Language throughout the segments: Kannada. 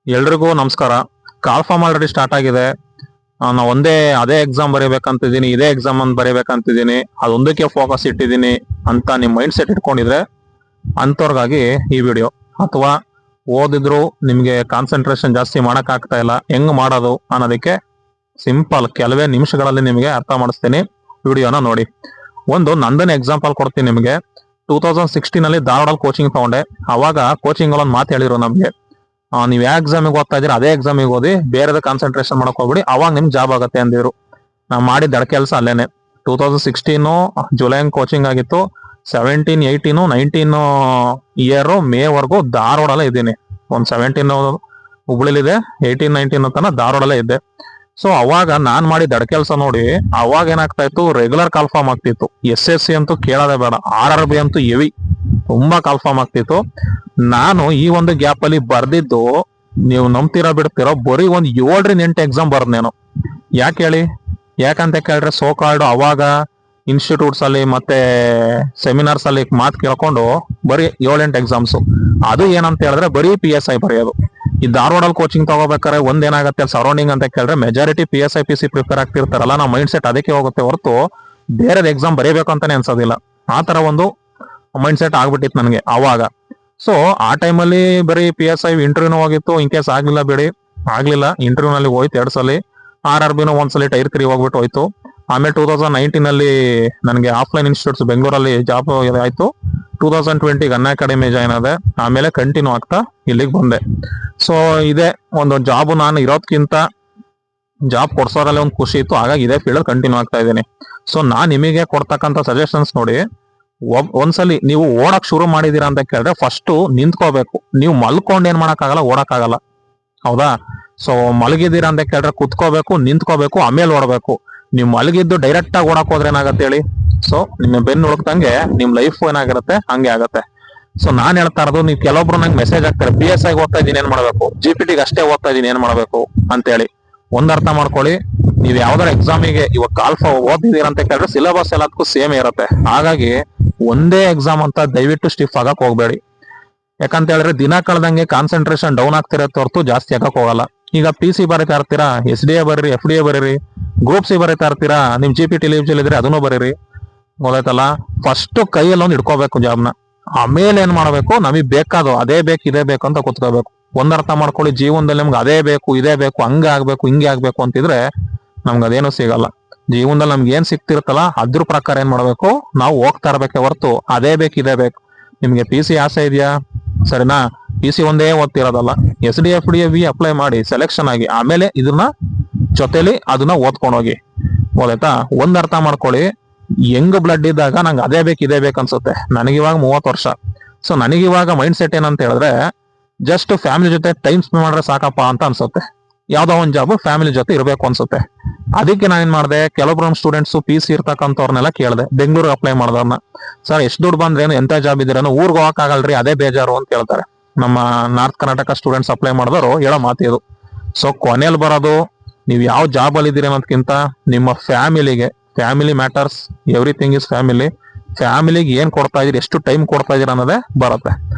ಎಲ್ರಿಗೂ ನಮಸ್ಕಾರ. ಕಾಲ್ ಫಾರ್ಮ್ ಆಲ್ರೆಡಿ ಸ್ಟಾರ್ಟ್ ಆಗಿದೆ. ನಾ ಅದೇ ಎಕ್ಸಾಮ್ ಬರೀಬೇಕಂತಿದ್ದೀನಿ, ಇದೇ ಎಕ್ಸಾಮ್ ಅಂತ ಬರೀಬೇಕಂತಿದ್ದೀನಿ, ಅದೊಂದಕ್ಕೆ ಫೋಕಸ್ ಇಟ್ಟಿದ್ದೀನಿ ಅಂತ ನಿಮ್ ಮೈಂಡ್ ಸೆಟ್ ಇಟ್ಕೊಂಡಿದ್ರೆ ಅಂತವ್ರಿಗಾಗಿ ಈ ವಿಡಿಯೋ. ಅಥವಾ ಓದಿದ್ರು ನಿಮ್ಗೆ ಕಾನ್ಸಂಟ್ರೇಷನ್ ಜಾಸ್ತಿ ಮಾಡಕ್ ಆಗ್ತಾ ಇಲ್ಲ, ಹೆಂಗ್ ಮಾಡೋದು ಅನ್ನೋದಕ್ಕೆ ಸಿಂಪಲ್ ಕೆಲವೇ ನಿಮಿಷಗಳಲ್ಲಿ ನಿಮಗೆ ಅರ್ಥ ಮಾಡಿಸ್ತೀನಿ. ವಿಡಿಯೋನ ನೋಡಿ. ನಂದನೇ ಎಕ್ಸಾಂಪಲ್ ಕೊಡ್ತೀನಿ ನಿಮಗೆ. 2016 ಅಲ್ಲಿ ಧಾರವಾಡಲ್ಲಿ ಕೋಚಿಂಗ್ ತಗೊಂಡೆ. ಅವಾಗ ಕೋಚಿಂಗ್ ಅಲ್ಲಿ ಒಂದು ಮಾತು ಹೇಳಿದ್ರು ನಮ್ಗೆ, ನೀವ್ ಯಾವ ಎಕ್ಸಾಮಿಗೆ ಓದ್ತಾ ಇದೀರ ಅದೇ ಎಕ್ಸಾಮಿಗೆ ಓದಿ, ಬೇರೆದ ಕಾನ್ಸಂಟ್ರೇಷನ್ ಮಾಡಕ್ ಹೋಗ್ಬಿಡಿ, ಅವಾಗ ನಿಮ್ಗೆ ಜಾಬ್ ಆಗುತ್ತೆ ಅಂದಿದ್ರು. ನಾವು ಮಾಡಿದ ಕೆಲಸ ಅಲ್ಲೇನೆ. 2016 ಜುಲೈ ಕೋಚಿಂಗ್ ಆಗಿತ್ತು. 17, 18, 19 ಇಯರ್ ಮೇ ವರ್ಗು ಧಾರವಾಡಲ್ಲೇ ಇದ್ದೀನಿ. 17 ಹುಬ್ಳಿಲಿದೆ, 18, 19 ತನ ಧಾರವಾಡಲ್ಲೇ ಇದ್ದೆ. ಸೊ ಅವಾಗ ನಾನ್ ಮಾಡಿದ ಕೆಲಸ ನೋಡಿ, ಅವಾಗ ಏನಾಗ್ತಾ ಇತ್ತು, ರೆಗ್ಯುಲರ್ ಕಾಲ್ ಫಾರ್ಮ್ ಆಗ್ತಿತ್ತು. SSC ಅಂತೂ ಕೇಳೋದೇ ಬೇಡ, RRB ಅಂತೂ ಹೆವಿ ತುಂಬಾ ಕಾಲ್ ಫಾರ್ಮ್ ಆಗ್ತಿತ್ತು. ನಾನು ಈ ಒಂದು ಗ್ಯಾಪ್ ಅಲ್ಲಿ ಬರ್ದಿದ್ದು, ನೀವು ನಂಬ್ತೀರಾ ಬಿಡ್ತೀರೋ, ಬರೀ 7-8 ಎಕ್ಸಾಮ್ ಬರ್ದೇನು. ಯಾಕೆ ಹೇಳಿ? ಯಾಕಂತ ಕೇಳಿದ್ರೆ, ಸೋ ಕಾಲ್ಡ್ ಅವಾಗ ಇನ್ಸ್ಟಿಟ್ಯೂಟ್ಸ್ ಅಲ್ಲಿ ಮತ್ತೆ ಸೆಮಿನಾರ್ಸ್ ಅಲ್ಲಿ ಮಾತು ಕೇಳ್ಕೊಂಡು ಬರೀ 7-8 ಎಕ್ಸಾಮ್ಸ್. ಅದು ಏನಂತ ಹೇಳಿದ್ರೆ ಬರೀ PSI ಬರೆಯೋದು. ಈ ಧಾರವಾಡಲ್ಲಿ ಕೋಚಿಂಗ್ ತಗೋಬೇಕಾದ್ರೆ ಏನಾಗುತ್ತೆ ಸರೌಂಡಿಂಗ್ ಅಂತ ಕೇಳಿದ್ರೆ, ಮೆಜಾರಿಟಿ PSI PC ಪ್ರಿಪೇರ್ ಆಗ್ತಿರ್ತಾರಲ್ಲ, ನಾವು ಮೈಂಡ್ ಸೆಟ್ ಅದಕ್ಕೆ ಹೋಗುತ್ತೆ ಹೊರತು ಬೇರೆದ್ ಎಕ್ಸಾಮ್ ಬರೀಬೇಕು ಅಂತಾನೆ ಅನ್ಸೋದಿಲ್ಲ. ಆ ತರ ಒಂದು ಮೈಂಡ್ ಸೆಟ್ ಆಗ್ಬಿಟ್ಟಿತ್ತು ನನಗೆ ಅವಾಗ. ಸೊ ಆ ಟೈಮಲ್ಲಿ ಬರೀ PSI ಇಂಟರ್ವ್ಯೂನು ಹೋಗಿತ್ತು. ಇನ್ ಕೇಸ್ ಆಗ್ಲಿಲ್ಲ ಇಂಟರ್ವ್ಯೂ ನಲ್ಲಿ ಹೋಯ್ತು 2 ಸಲ. RRBನೂ ಒಂದ್ಸಲಿ ಟೈರ್ 3 ಹೋಗ್ಬಿಟ್ಟು ಹೋಯ್ತು. ಆಮೇಲೆ 2019 ಅಲ್ಲಿ ನನಗೆ ಆಫ್ಲೈನ್ ಇನ್ಸ್ಟಿಟ್ಯೂಟ್ಸ್ ಬೆಂಗಳೂರಲ್ಲಿ ಜಾಬ್ ಆಯ್ತು. 2020 ಅನ್ ಅಕಾಡೆಮಿ ಜಾಯ್ನ್ ಆದೆ. ಆಮೇಲೆ ಕಂಟಿನ್ಯೂ ಆಗ್ತಾ ಇಲ್ಲಿಗೆ ಬಂದೆ. ಸೊ ಇದೇ ಒಂದು ಜಾಬ್, ನಾನು ಇರೋದ್ಕಿಂತ ಜಾಬ್ ಕೊಡ್ಸೋದ್ರಲ್ಲಿ ಒಂದು ಖುಷಿ ಇತ್ತು, ಹಾಗಾಗಿ ಇದೇ ಫೀಲ್ಡ್ ಕಂಟಿನ್ಯೂ ಆಗ್ತಾ ಇದ್ದೀನಿ. ಸೊ ನಾನ್ ನಿಮಗೆ ಕೊಡ್ತಕ್ಕಂಥ ಸಜೆಷನ್ಸ್ ನೋಡಿ, ಒಂದ್ಸಲಿ ನೀವು ಓಡಕ್ ಶುರು ಮಾಡಿದೀರಾ ಅಂತ ಕೇಳಿದ್ರೆ ಫಸ್ಟ್ ನಿಂತ್ಕೋಬೇಕು. ನೀವು ಮಲ್ಕೊಂಡ್ ಏನ್ ಮಾಡಕ್ಕಾಗಲ್ಲ, ಓಡಕ್ಕಾಗಲ್ಲ, ಹೌದಾ? ಸೊ ಮಲಗಿದೀರಾ ಅಂತ ಕೇಳಿದ್ರೆ ಕುತ್ಕೋಬೇಕು, ನಿಂತ್ಕೋಬೇಕು, ಆಮೇಲೆ ಓಡಬೇಕು. ನೀವು ಮಲಗಿದ್ದು ಡೈರೆಕ್ಟ್ ಆಗಿ ಓಡಕ್ ಹೋದ್ರೆ ಏನಾಗತ್ತೆ ಹೇಳಿ? ಸೊ ನಿಮ್ಮ ಬೆನ್ನು ಹುಡುಕ್ದಂಗೆ ನಿಮ್ ಲೈಫ್ ಏನಾಗಿರುತ್ತೆ ಹಂಗೆ ಆಗತ್ತೆ. ಸೊ ನಾನ್ ಹೇಳ್ತಾ ಇರೋದು, ನೀವು ಕೆಲವೊಬ್ರು ನಂಗೆ ಮೆಸೇಜ್ ಹಾಕ್ತಾರೆ, PSI ಓದ್ತಾ ಇದೀನಿ ಏನ್ ಮಾಡ್ಬೇಕು, GPT ಅಷ್ಟೇ ಓದ್ತಾ ಇದೀನಿ ಏನ್ ಮಾಡ್ಬೇಕು ಅಂತ ಹೇಳಿ. ಅರ್ಥ ಮಾಡ್ಕೊಳ್ಳಿ, ನೀವ್ ಯಾವ್ದಾರ ಎಕ್ಸಾಮಿಗೆ ಇವಾಗ ಕಾಲ್ಫಾ ಓದಿದೀರ ಅಂತ ಕೇಳಿದ್ರೆ ಸಿಲೆಬಸ್ ಎಲ್ಲದಕ್ಕೂ ಸೇಮ್ ಇರುತ್ತೆ. ಹಾಗಾಗಿ ಒಂದೇ ಎಕ್ಸಾಮ್ ಅಂತ ದಯವಿಟ್ಟು ಸ್ಟಿಫ್ ಆಗಕ್ ಹೋಗ್ಬೇಡಿ. ಯಾಕಂತ ಹೇಳಿದ್ರೆ ದಿನ ಕಳೆದಂಗೆ ಕಾನ್ಸಂಟ್ರೇಷನ್ ಡೌನ್ ಆಗ್ತಿರತ್ತೆ ಹೊರತು ಜಾಸ್ತಿ ಆಗಕ್ ಹೋಗಲ್ಲ. ಈಗ PC ಬರೀತಾ ಇರ್ತೀರಾ, SDA ಬರೀರಿ, FDA ಬರೀರಿ, ಗ್ರೂಪ್ C ಬರೀತಾ ಇರ್ತೀರಾ, ನಿಮ್ GPT ಎಲಿಜಿಬಲ್ ಇದ್ರೆ ಅದನ್ನು ಬರೀರಿ. ಗೊತ್ತಾಯ್ತಲ್ಲ? ಫಸ್ಟ್ ಕೈಯಲ್ಲಿ ಒಂದು ಇಟ್ಕೋಬೇಕು ಜಾಬ್ನ. ಆಮೇಲೆ ಏನ್ ಮಾಡ್ಬೇಕು, ನಮಗ್ ಬೇಕಾದೋ ಅದೇ ಬೇಕು ಇದೇ ಬೇಕು ಅಂತ ಕೂತ್ಕೋಬೇಕು. ಅರ್ಥ ಮಾಡ್ಕೊಳ್ಳಿ, ಜೀವನದಲ್ಲಿ ನಮ್ಗೆ ಅದೇ ಬೇಕು ಇದೇ ಬೇಕು, ಹಂಗೆ ಆಗ್ಬೇಕು ಹಿಂಗೆ ಆಗ್ಬೇಕು ಅಂತಿದ್ರೆ ನಮ್ಗೆ ಅದೇನು ಸಿಗಲ್ಲ. ಜೀವನದಲ್ಲಿ ನಮ್ಗೆ ಏನ್ ಸಿಕ್ತಿರುತ್ತಲ್ಲ ಅದ್ರ ಪ್ರಕಾರ ಏನ್ ಮಾಡ್ಬೇಕು, ನಾವು ಹೋಗ್ತಾ ಇರ್ಬೇಕೆ ಹೊರತು ಅದೇ ಬೇಕು ಇದೇ ಬೇಕು. ನಿಮ್ಗೆ PC ಆಸೆ ಇದೆಯಾ, ಸರಿನಾ? PC ಒಂದೇ ಓದ್ತಿರೋದಲ್ಲ, SDA FDA ಅಪ್ಲೈ ಮಾಡಿ ಸೆಲೆಕ್ಷನ್ ಆಗಿ ಆಮೇಲೆ ಇದನ್ನ ಜೊತೆಲಿ ಅದನ್ನ ಓದ್ಕೊಂಡು ಹೋಗಿ. ಗೊತ್ತಾಯ್ತಾ? ಅರ್ಥ ಮಾಡ್ಕೊಳ್ಳಿ, ಯಂಗ್ ಬ್ಲಡ್ ಇದ್ದಾಗ ನಂಗೆ ಅದೇ ಬೇಕು ಇದೇ ಬೇಕು ಅನ್ಸುತ್ತೆ. ನನಗಿವಾಗ 30 ವರ್ಷ. ಸೊ ನನಗಿವಾಗ ಮೈಂಡ್ ಸೆಟ್ ಏನಂತ ಹೇಳಿದ್ರೆ, ಜಸ್ಟ್ ಫ್ಯಾಮಿಲಿ ಜೊತೆ ಟೈಮ್ ಸ್ಪೆಂಡ್ ಮಾಡಿದ್ರೆ ಸಾಕಪ್ಪ ಅಂತ ಅನ್ಸುತ್ತೆ. ಯಾವ್ದೋ ಒಂದ್ ಜಾಬ್ ಫ್ಯಾಮಿಲಿ ಜೊತೆ ಇರ್ಬೇಕು ಅನ್ಸುತ್ತೆ. ಅದಕ್ಕೆ ನಾನೇನ್ ಮಾಡಿದೆ, ಕೆಲವೊಬ್ರು ನಮ್ಮ ಸ್ಟೂಡೆಂಟ್ಸ್ PC ಇರ್ತಕ್ಕಂಥವ್ರನ್ನೆಲ್ಲ ಕೇಳಿದೆ, ಬೆಂಗಳೂರು ಅಪ್ಲೈ ಮಾಡಿದವ್ರನ್ನ. ಸರ್ ಎಷ್ಟು ದುಡ್ಡು ಬಂದ್ರೇನು, ಎಂತ ಜಾಬ್ ಇದ್ದೀರೇನು, ಊರ್ಗ್ ಹೋಗಕ್ ಆಗಲ್ರಿ ಅದೇ ಬೇಜಾರು ಅಂತ ಹೇಳ್ತಾರೆ. ನಮ್ಮ ನಾರ್ತ್ ಕರ್ನಾಟಕ ಸ್ಟೂಡೆಂಟ್ಸ್ ಅಪ್ಲೈ ಮಾಡಿದವರು ಹೇಳೋ ಮಾತಿದು. ಸೊ ಕೊನೆಯಲ್ಲಿ ಬರೋದು, ನೀವು ಯಾವ ಜಾಬ್ ಅಲ್ಲಿ ಇದ್ದೀರಿ ಅನ್ನೋದಕ್ಕಿಂತ ನಿಮ್ಮ family matters, everything is family. ಫ್ಯಾಮಿಲಿಗೆ ಏನ್ ಕೊಡ್ತಾ ಇದೀರಿ, ಎಷ್ಟು ಟೈಮ್ ಕೊಡ್ತಾ ಇದೀರ ಅನ್ನೋದೇ ಬರುತ್ತೆ.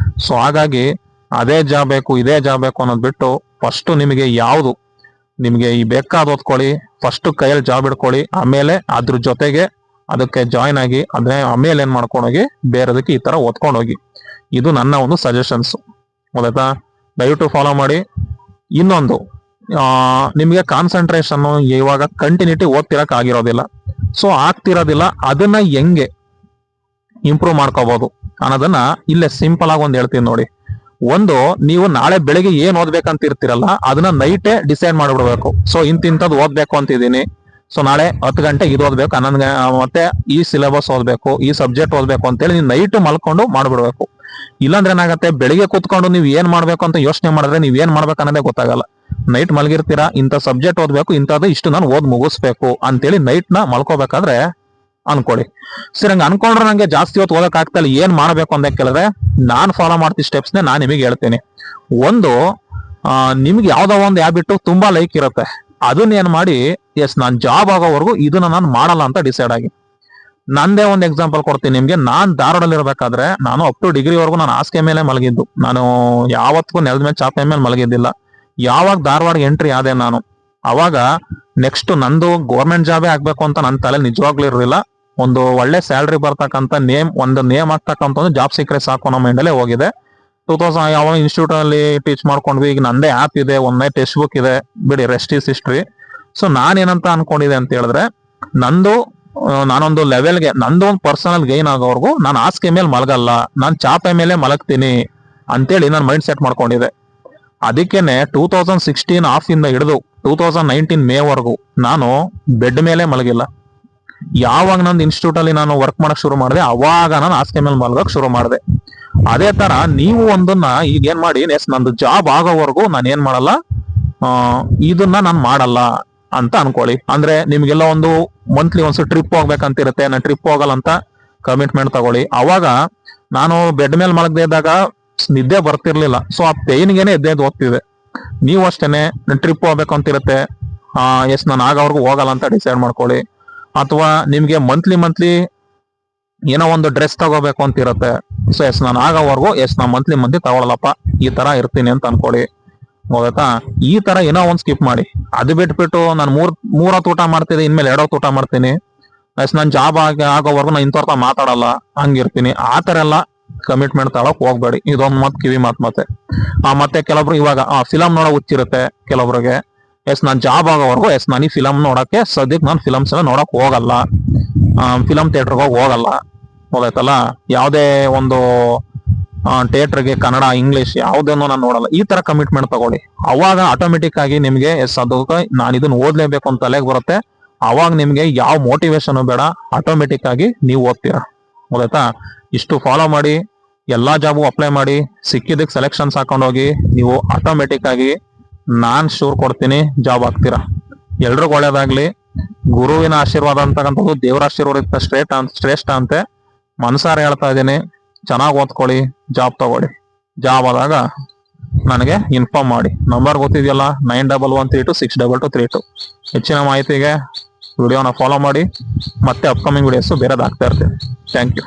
ಸೊ ಹಾಗಾಗಿ ಅದೇ ಜಾಬ್ ಬೇಕು ಇದೇ ಜಾಬ್ ಬೇಕು ಅನ್ನೋದು ಬಿಟ್ಟು, ಫಸ್ಟ್ ನಿಮಗೆ ಯಾವ್ದು ನಿಮ್ಗೆ ಈ ಬೇಕಾದ ಓದ್ಕೊಳ್ಳಿ, ಫಸ್ಟ್ ಕೈಯಲ್ಲಿ ಜಾಬ್ ಇಡ್ಕೊಳ್ಳಿ, ಆಮೇಲೆ ಅದ್ರ ಜೊತೆಗೆ ಅದಕ್ಕೆ ಜಾಯ್ನ್ ಆಗಿ ಅದೇ ಆಮೇಲೆ ಏನ್ ಮಾಡ್ಕೊಂಡೋಗಿ ಬೇರೆದಕ್ಕೆ ಈ ತರ ಓದ್ಕೊಂಡು ಹೋಗಿ. ಇದು ನನ್ನ ಒಂದು ಸಜೆಷನ್ಸ್. ಗೊತ್ತಾಯ್ತಾ? ದಯವಿಟ್ಟು ಫಾಲೋ ಮಾಡಿ. ಇನ್ನೊಂದು, ನಿಮ್ಗೆ ಕಾನ್ಸಂಟ್ರೇಷನ್ ಇವಾಗ ಕಂಟಿನ್ಯೂಟಿ ಓದ್ತಿರಕ್ ಆಗಿರೋದಿಲ್ಲ. ಸೊ ಆಗ್ತಿರೋದಿಲ್ಲ, ಅದನ್ನ ಹೆಂಗೆ ಇಂಪ್ರೂವ್ ಮಾಡ್ಕೋಬಹುದು ಅನ್ನೋದನ್ನ ಇಲ್ಲೇ ಸಿಂಪಲ್ ಆಗಿ ಒಂದ್ ಹೇಳ್ತೀನಿ ನೋಡಿ. ನೀವು ನಾಳೆ ಬೆಳಿಗ್ಗೆ ಏನ್ ಓದ್ಬೇಕಂತ ಇರ್ತೀರಲ್ಲ, ಅದನ್ನ ನೈಟೇ ಡಿಸೈಡ್ ಮಾಡ್ಬಿಡ್ಬೇಕು. ಸೊ ಇಂತಿಂತದ್ದು ಓದ್ಬೇಕು ಅಂತಿದ್ದೀನಿ, ಸೊ ನಾಳೆ 10 ಗಂಟೆ ಇದು ಓದ್ಬೇಕು, 11 ಮತ್ತೆ ಈ ಸಿಲೆಬಸ್ ಓದ್ಬೇಕು, ಈ ಸಬ್ಜೆಕ್ಟ್ ಓದ್ಬೇಕು ಅಂತೇಳಿ ನೀವು ನೈಟ್ ಮಲ್ಕೊಂಡು ಮಾಡ್ಬಿಡ್ಬೇಕು. ಇಲ್ಲಾಂದ್ರೆ ಏನಾಗತ್ತೆ, ಬೆಳಿಗ್ಗೆ ಕೂತ್ಕೊಂಡು ನೀವ್ ಏನ್ ಮಾಡ್ಬೇಕು ಅಂತ ಯೋಚನೆ ಮಾಡಿದ್ರೆ ನೀವ್ ಏನ್ ಮಾಡ್ಬೇಕು ಅನ್ನೋದೇ ಗೊತ್ತಾಗಲ್ಲ. ನೈಟ್ ಮಲ್ಗಿರ್ತೀರಾ, ಇಂಥ ಸಬ್ಜೆಕ್ಟ್ ಓದ್ಬೇಕು, ಇಂಥದ್ದು ಇಷ್ಟು ನಾನು ಓದ್ ಮುಗಿಸ್ಬೇಕು ಅಂತೇಳಿ ನೈಟ್ ನ ಮಲ್ಕೋಬೇಕಾದ್ರೆ ಅನ್ಕೊಳ್ಳಿ. ಸರಿ, ಹಂಗ ಅನ್ಕೊಂಡ್ರೆ ನಂಗೆ ಜಾಸ್ತಿ ಹೊತ್ತು ಓದಕ್ ಆಗ್ತಾ ಇಲ್ಲ, ಏನ್ ಮಾಡ್ಬೇಕು ಅಂತ ಕೇಳಿದ್ರೆ ನಾನ್ ಫಾಲೋ ಮಾಡ್ತಿದ್ದ ಸ್ಟೆಪ್ಸ್ ನಾನ್ ನಿಮಗೆ ಹೇಳ್ತೀನಿ. ನಿಮ್ಗೆ ಯಾವ್ದೋ ಒಂದು ಹ್ಯಾಬಿಟ್ ತುಂಬಾ ಲೈಕ್ ಇರುತ್ತೆ, ಅದನ್ನ ಏನ್ ಮಾಡಿ, ಎಸ್ ನಾನ್ ಜಾಬ್ ಆಗೋವರೆಗೂ ಇದನ್ನ ನಾನು ಮಾಡಲ್ಲ ಅಂತ ಡಿಸೈಡ್ ಆಗಿ. ನಂದೇ ಒಂದು ಎಕ್ಸಾಂಪಲ್ ಕೊಡ್ತೀನಿ ನಿಮ್ಗೆ. ನಾನ್ ಧಾರವಾಡಲ್ಲಿ ಇರ್ಬೇಕಾದ್ರೆ, ನಾನು ಅಪ್ ಟು ಡಿಗ್ರಿವರೆಗೂ ನಾನು ಹಾಸಿಗೆ ಮೇಲೆ ಮಲಗಿದ್ದು. ನಾನು ಯಾವತ್ತಿಗೂ ನೆಲದ ಮೇಲೆ ಚಾಪೆ ಮೇಲೆ ಮಲಗಿದ್ದಿಲ್ಲ. ಯಾವಾಗ ಧಾರವಾಡ ಎಂಟ್ರಿ ಆದೆ ನಾನು, ಅವಾಗ ನೆಕ್ಸ್ಟ್ ನಂದು ಗೌರ್ಮೆಂಟ್ ಜಾಬೇ ಆಗ್ಬೇಕು ಅಂತ ನನ್ನ ತಲೆ ನಿಜವಾಗ್ಲೂ ಇರಲಿಲ್ಲ. ಒಂದು ಒಳ್ಳೆ ಸ್ಯಾಲ್ರಿ ಬರ್ತಕ್ಕಂಥ ಒಂದು ನೇಮ್ ಆಗ್ತಕ್ಕಂಥ ಒಂದು ಜಾಬ್ ಸಿಕ್ಕರೆ ಸಾಕು ಅನ್ನೋ ಮೈಂಡಲ್ಲೇ ಹೋಗಿದೆ. 2000 ಯಾವ ಇನ್ಸ್ಟಿಟ್ಯೂಟ್ ಅಲ್ಲಿ ಟೀಚ್ ಮಾಡ್ಕೊಂಡ್ವಿ. ಈಗ ನಂದೇ ಆಪ್ ಇದೆ, ಒಂದೇ ಟೆಕ್ಸ್ಟ್ ಬುಕ್ ಇದೆ, ಬಿಡಿ ರೆಸ್ಟ್ ಈಸ್ ಹಿಸ್ಟ್ರಿ. ಸೊ ನಾನೇನಂತ ಅನ್ಕೊಂಡಿದೆ ಅಂತ ಹೇಳಿದ್ರೆ, ನಾನೊಂದು ಲೆವೆಲ್ಗೆ, ನಂದು ಒಂದು ಪರ್ಸನಲ್ ಗೈನ್ ಆಗೋವರೆಗೂ ನಾನು ಹಾಸಿಗೆ ಮೇಲೆ ಮಲಗಲ್ಲ, ನಾನು ಚಾಪೆ ಮೇಲೆ ಮಲಗ್ತೀನಿ ಅಂತೇಳಿ ನಾನು ಮೈಂಡ್ ಸೆಟ್ ಮಾಡ್ಕೊಂಡಿದ್ದೆ. ಅದಕ್ಕೇನೆ 2016 ಆಫ್ ಇಂದ ಹಿಡಿದು 2019 ಮೇವರೆಗೂ ನಾನು ಬೆಡ್ ಮೇಲೆ ಮಲಗಿಲ್ಲ. ಯಾವಾಗ ನಂದು ಇನ್ಸ್ಟಿಟ್ಯೂಟ್ ಅಲ್ಲಿ ನಾನು ವರ್ಕ್ ಮಾಡಕ್ ಶುರು ಮಾಡಿದೆ, ಅವಾಗ ನಾನು ಹಾಸಿಗೆ ಮೇಲೆ ಮಲಗಕ್ ಶುರು ಮಾಡಿದೆ. ಅದೇ ತರ ನೀವು ಒಂದನ್ನ ಈಗ ಏನ್ ಮಾಡಿ, ನಂದು ಜಾಬ್ ಆಗೋವರೆಗೂ ನಾನು ಏನ್ ಮಾಡಲ್ಲ, ಇದನ್ನ ನಾನು ಮಾಡಲ್ಲ ಅಂತ ಅನ್ಕೊಳ್ಳಿ. ಅಂದ್ರೆ ನಿಮ್ಗೆಲ್ಲ ಒಂದು ಮಂತ್ಲಿ ಒಂದ್ಸಲ ಟ್ರಿಪ್ ಹೋಗ್ಬೇಕಂತಿರುತ್ತೆ, ನಾನು ಟ್ರಿಪ್ ಹೋಗಲ್ಲ ಅಂತ ಕಮಿಟ್ಮೆಂಟ್ ತಗೊಳ್ಳಿ. ಅವಾಗ ನಾನು ಬೆಡ್ ಮೇಲೆ ಮಲಗದೆ ಇದ್ದಾಗ ನಿದ್ದೆ ಬರ್ತಿರ್ಲಿಲ್ಲ. ಸೊ ಆ ಪೇನ್ಗೆನೆ ಎದ್ದು ಹೋಗ್ತಿದೆ. ನೀವು ಅಷ್ಟೇನೆ ಟ್ರಿಪ್ ಹೋಗ್ಬೇಕು ಅಂತಿರುತ್ತೆ, ನಾನು ಆಗೋವರೆಗೂ ಹೋಗಲ್ಲ ಅಂತ ಡಿಸೈಡ್ ಮಾಡ್ಕೊಳ್ಳಿ. ಅಥವಾ ನಿಮ್ಗೆ ಮಂತ್ಲಿ ಏನೋ ಒಂದು ಡ್ರೆಸ್ ತಗೋಬೇಕು ಅಂತ ಇರುತ್ತೆ. ಸೊ ನಾನು ಆಗೋವರೆಗೂ ನಾನು ಮಂತ್ಲಿ ತಗೊಳ್ಳಲ್ಲಪ್ಪ, ಈ ತರ ಇರ್ತೀನಿ ಅಂತ ಅನ್ಕೊಳ್ಳಿ. ಗೊತ್ತಾಯ್ತಾ? ಈ ತರ ಏನೋ ಒಂದ್ ಸ್ಕಿಪ್ ಮಾಡಿ. ಅದು ಬಿಟ್ಬಿಟ್ಟು ನಾನು ಮೂರೊತ್ತು ಊಟ ಮಾಡ್ತಿದ್ದೆ, ಇನ್ಮೇಲೆ 2 ಹೊತ್ತು ಊಟ ಮಾಡ್ತೀನಿ, ನಾನು ಜಾಬ್ ಆಗೋವರೆಗೂ ನಾನು ಇಂಥವ್ರ ಮಾತಾಡಲ್ಲ, ಹಂಗಿರ್ತೀನಿ. ಆ ತರ ಎಲ್ಲ ಕಮಿಟ್ಮೆಂಟ್ ತಗೊಳಕ್ ಹೋಗ್ಬೇಡಿ. ಇದೊಂದು ಕಿವಿ ಮತ್ತೆ ಮತ್ತೆ ಕೆಲವೊಬ್ರು ಇವಾಗ ಫಿಲಮ್ ನೋಡೋ ಹುಚ್ಚಿರುತ್ತೆ ಕೆಲವೊಬ್ರಿಗೆ. ನಾನು ಜಾಬ್ ಆಗೋವರೆಗೂ ನಾನು ಈ ಫಿಲಮ್ ನೋಡಕ್ಕೆ ಸದ್ಯಕ್ಕೆ ನಾನು ಫಿಲಮ್ಸ್ ಎಲ್ಲ ನೋಡಕ್ ಹೋಗಲ್ಲ, ಫಿಲಮ್ ಥಿಯೇಟರ್ಗೆ ಹೋಗಲ್ಲ. ಗೊತ್ತಾಯ್ತಲ್ಲ? ಯಾವುದೇ ಒಂದು ಥಿಯೇಟರ್ಗೆ ಕನ್ನಡ ಇಂಗ್ಲಿಷ್ ಯಾವುದೇನೋ ನಾನು ನೋಡಲ್ಲ. ಈ ತರ ಕಮಿಟ್ಮೆಂಟ್ ತಗೊಳ್ಳಿ. ಅವಾಗ ಆಟೋಮೆಟಿಕ್ ಆಗಿ ನಿಮ್ಗೆ ಅದಕ್ಕೆ ನಾನು ಇದನ್ನ ಓದ್ಲೇಬೇಕು ಅಂತ ತಲೆಗೆ ಬರುತ್ತೆ. ಅವಾಗ ನಿಮ್ಗೆ ಯಾವ ಮೋಟಿವೇಶನ್ ಬೇಡ, ಆಟೋಮೆಟಿಕ್ ಆಗಿ ನೀವು ಓದ್ತೀರಾ. ಗೊತ್ತಾಯ್ತಾ? ಇಷ್ಟು ಫಾಲೋ ಮಾಡಿ, ಎಲ್ಲಾ ಜಾಬು ಅಪ್ಲೈ ಮಾಡಿ, ಸಿಕ್ಕಿದಕ್ಕೆ ಸೆಲೆಕ್ಷನ್ಸ್ ಹಾಕೊಂಡೋಗಿ, ನೀವು ಆಟೋಮೆಟಿಕ್ ಆಗಿ ನಾನ್ ಶೂರ್ ಕೊಡ್ತೀನಿ ಜಾಬ್ ಆಗ್ತೀರಾ. ಎಲ್ರಿಗೂ ಒಳ್ಳೇದಾಗ್ಲಿ. ಗುರುವಿನ ಆಶೀರ್ವಾದ ಅಂತಕ್ಕಂಥದ್ದು ದೇವರ ಆಶೀರ್ವಾದ ಶ್ರೇಷ್ಠ ಅಂತೆ ಮನಸಾರ ಹೇಳ್ತಾ ಇದ್ದೀನಿ. ಚೆನ್ನಾಗಿ ಓದ್ಕೊಳ್ಳಿ, ಜಾಬ್ ತಗೊಳ್ಳಿ. ಜಾಬ್ ಆದಾಗ ನನಗೆ ಇನ್ಫಾರ್ಮ್ ಮಾಡಿ. ನಂಬರ್ ಗೊತ್ತಿದೆಯಲ್ಲ, 9113262232. ಹೆಚ್ಚಿನ ಮಾಹಿತಿಗೆ ವಿಡಿಯೋನ ಫಾಲೋ ಮಾಡಿ. ಮತ್ತೆ ಅಪ್ಕಮಿಂಗ್ ವಿಡಿಯೋಸ್ ಬೇರೆದಾಗ್ತಾ ಇರ್ತೀನಿ. Thank you.